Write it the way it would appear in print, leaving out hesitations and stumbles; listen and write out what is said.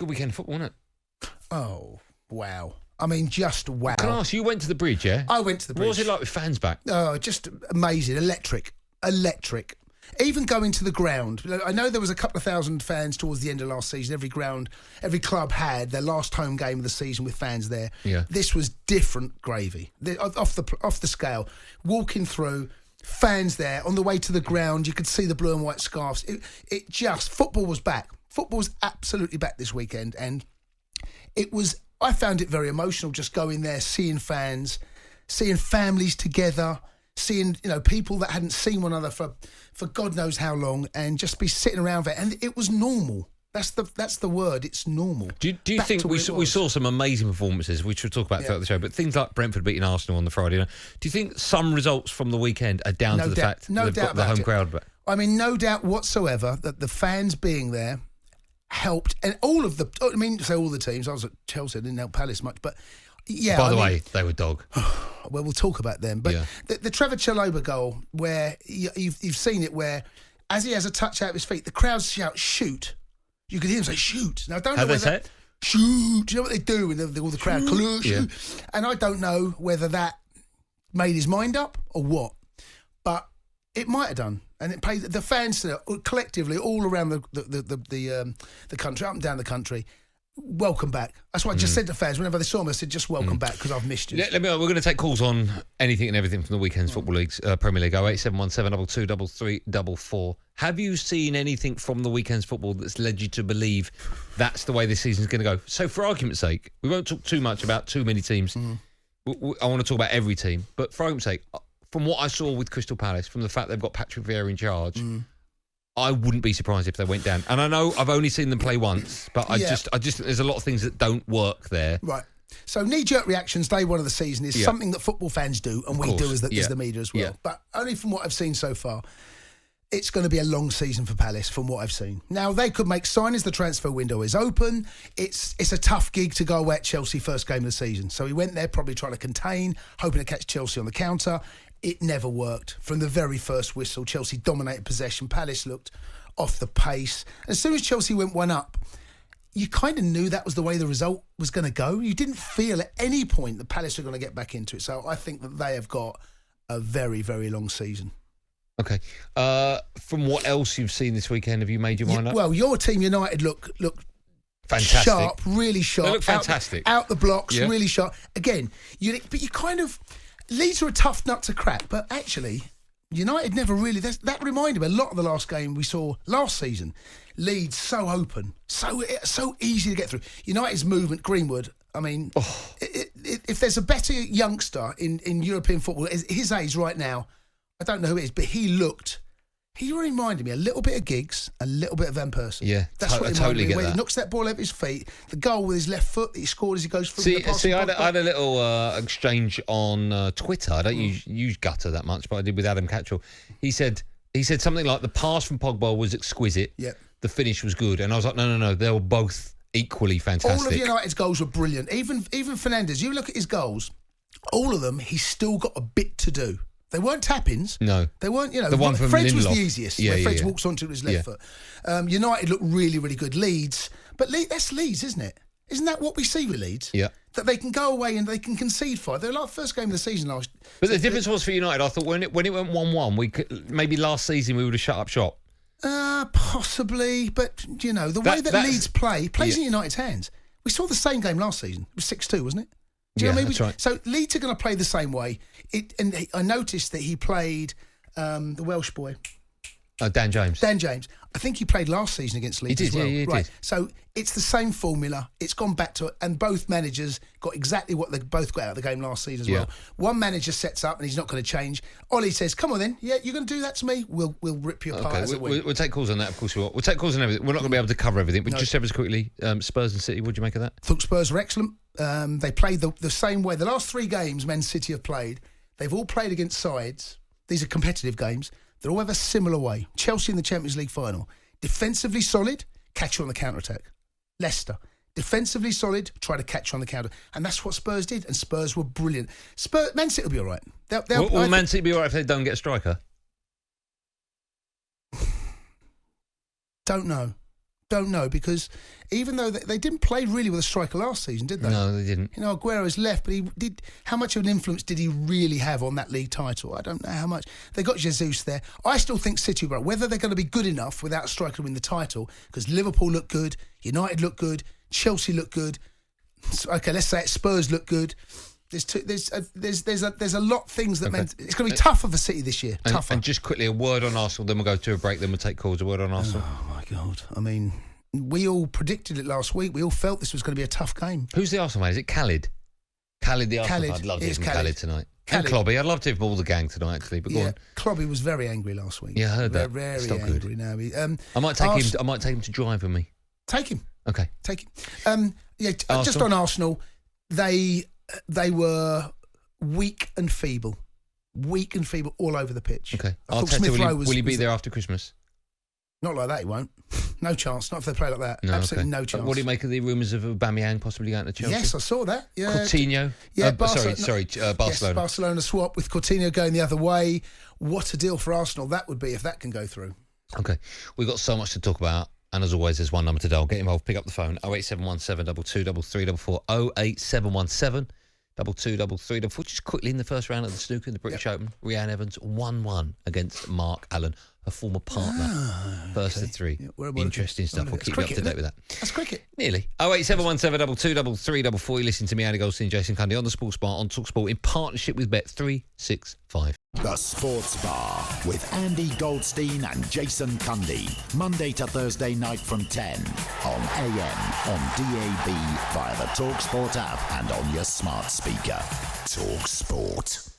Good weekend of football, wasn't it? Oh, wow. I mean, just wow. Can I ask, you went to the bridge, yeah? I went to the bridge. What was it like with fans back? Oh, just amazing. Electric. Even going to the ground. I know there was a couple of thousand fans towards the end of last season. Every club had their last home game of the season with fans there. Yeah. This was different gravy. Off the scale. Walking through, fans there. On the way to the ground, you could see the blue and white scarves. Football was back. Football was absolutely back this weekend. And I found it very emotional just going there, seeing fans, seeing families together, seeing people that hadn't seen one another for God knows how long, and just be sitting around there. And it was normal. That's the word. It's normal. Do you think we saw some amazing performances, which we'll talk about throughout the show, but things like Brentford beating Arsenal on the Friday. Do you think some results from the weekend are down to the fact that they've got the home crowd back? I mean, no doubt whatsoever that the fans being there helped, and all of the. I mean, say all the teams. I was at Chelsea, I didn't help Palace much, but yeah. By the way, they were dog. Well, we'll talk about them, but the Trevor Chalobah goal, where you've seen it, where as he has a touch out of his feet, the crowd shout "shoot." You could hear him say "shoot." Now I don't know whether they say it? Shoot. Do you know what they do with all the crowd? Shoot. And I don't know whether that made his mind up or what, but it might have done. And it paid the fans collectively all around the country, up and down the country. Welcome back. That's what I just said to fans whenever they saw me. I said, "Just welcome back because I've missed you." We're going to take calls on anything and everything from the weekend's football leagues, Premier League 08717223344. Have you seen anything from the weekend's football that's led you to believe that's the way this season's going to go? So, for argument's sake, we won't talk too much about too many teams. I want to talk about every team, but for argument's sake, from what I saw with Crystal Palace, from the fact they've got Patrick Vieira in charge. I wouldn't be surprised if they went down. And I know I've only seen them play once, but I just there's a lot of things that don't work there. Right. So knee-jerk reactions day one of the season is something that football fans do, and we do as the media as well. Yeah. But only from what I've seen so far, it's going to be a long season for Palace from what I've seen. Now, they could make signings. The transfer window is open. It's a tough gig to go away at Chelsea first game of the season. So he went there probably trying to contain, hoping to catch Chelsea on the counter. It never worked. From the very first whistle, Chelsea dominated possession. Palace looked off the pace. As soon as Chelsea went one up, you kind of knew that was the way the result was going to go. You didn't feel at any point that Palace were going to get back into it. So I think that they have got a very, very long season. Okay. From what else you've seen this weekend, have you made your mind up? Well, your team, United, look fantastic. Sharp, really sharp. They look fantastic. Out the blocks, really sharp. Again, but you kind of... Leeds are a tough nut to crack, but actually, United never really... That reminded me a lot of the last game we saw last season. Leeds so open, so easy to get through. United's movement, Greenwood, I mean, if there's a better youngster in European football, his age right now, I don't know who it is, but he reminded me a little bit of Giggs, a little bit of Van Persie. Yeah, that's what he totally get when that. He knocks that ball over his feet, the goal with his left foot that he scored as he goes through. See, I had a little exchange on Twitter. I don't use Gutter that much, but I did with Adam Catchell. He said something like the pass from Pogba was exquisite. Yeah. The finish was good, and I was like, no, they were both equally fantastic. All of United's goals were brilliant. Even Fernandes, you look at his goals, all of them, he's still got a bit to do. They weren't tap-ins. No. They weren't, The one from Fred's Lindelof was the easiest. Yeah, Fred walks onto his left foot. United look really, really good. Leeds. But that's Leeds, isn't it? Isn't that what we see with Leeds? Yeah. That they can go away and they can concede 5. They're like first game of the season last. But the difference was for United, I thought when it went 1-1, maybe last season we would have shut up shop. Possibly. But, the way that Leeds plays in United's hands. We saw the same game last season. It was 6-2, wasn't it? Do you know what I mean? That's right. So Leeds are going to play the same way. I noticed that he played the Welsh boy. Dan James. I think he played last season against Leeds as well. He right. did. So it's the same formula. It's gone back to it. And both managers got exactly what they both got out of the game last season as well. One manager sets up and he's not going to change. Ollie says, come on then. Yeah, you're going to do that to me? We'll rip you apart as a win. We'll take calls on that, of course we will. We'll take calls on everything. We're not going to be able to cover everything, but just ever so quickly, Spurs and City, what do you make of that? I thought Spurs were excellent. They played the same way. The last 3 games Man City have played, they've all played against sides. These are competitive games. They all have a similar way. Chelsea in the Champions League final. Defensively solid, catch you on the counter-attack. Leicester, defensively solid, try to catch you on the counter. And that's what Spurs did, and Spurs were brilliant. Man City will be all right. Will Man City be all right if they don't get a striker? Don't know. don't know, because even though they didn't play really with a striker last season, did they? No, they didn't. You know, Aguero's left, but he did. How much of an influence did he really have on that league title? I don't know how much. They got Jesus there. I still think City, but whether they're going to be good enough without a striker to win the title, because Liverpool look good, United look good, Chelsea look good. Okay, let's say it, Spurs look good. There's a lot of things that meant it's going to be tougher for City this year. Tougher. And just quickly, a word on Arsenal, then we'll go to a break, then we'll take calls. A word on Arsenal. Oh, my God. I mean, we all predicted it last week. We all felt this was going to be a tough game. Who's the Arsenal man? Is it Khalid? Khalid, the Arsenal fan. I'd love to hear from Khalid tonight. And Clobby. I'd love to hear from all the gang tonight, actually. But go on. Clobby was very angry last week. Yeah, I heard that. Very it's not angry good. now. I might take him to drive with me. Take him. Okay. Take him. Just on Arsenal, they were weak and feeble all over the pitch. Okay. Arteta, will he be there after Christmas? Not like that, he won't. No chance. Not if they play like that. No, absolutely no chance. What do you make of the rumours of Aubameyang possibly going to Chelsea? Yes, I saw that. Yeah. Coutinho? Barcelona. Yes, Barcelona swap with Coutinho going the other way. What a deal for Arsenal that would be if that can go through. Okay. We've got so much to talk about. And as always, there's one number to dial. Get involved. Pick up the phone. 08717 22 3344. 08717 22 3344. Just quickly in the first round of the snooker in the British Open, Rhiannon Evans 1-1 against Mark Allen, her former partner. First of three. Yeah, interesting stuff. We'll keep you up to date with that. That's cricket. Nearly. 08717 22 3344. You listen to me, Andy Goldstein, Jason Cundy on the Sports Bar on talkSPORT in partnership with Bet365. The Sports Bar with Andy Goldstein and Jason Cundy. Monday to Thursday night from 10 on AM, on DAB, via the talkSPORT app and on your smart speaker. talkSPORT.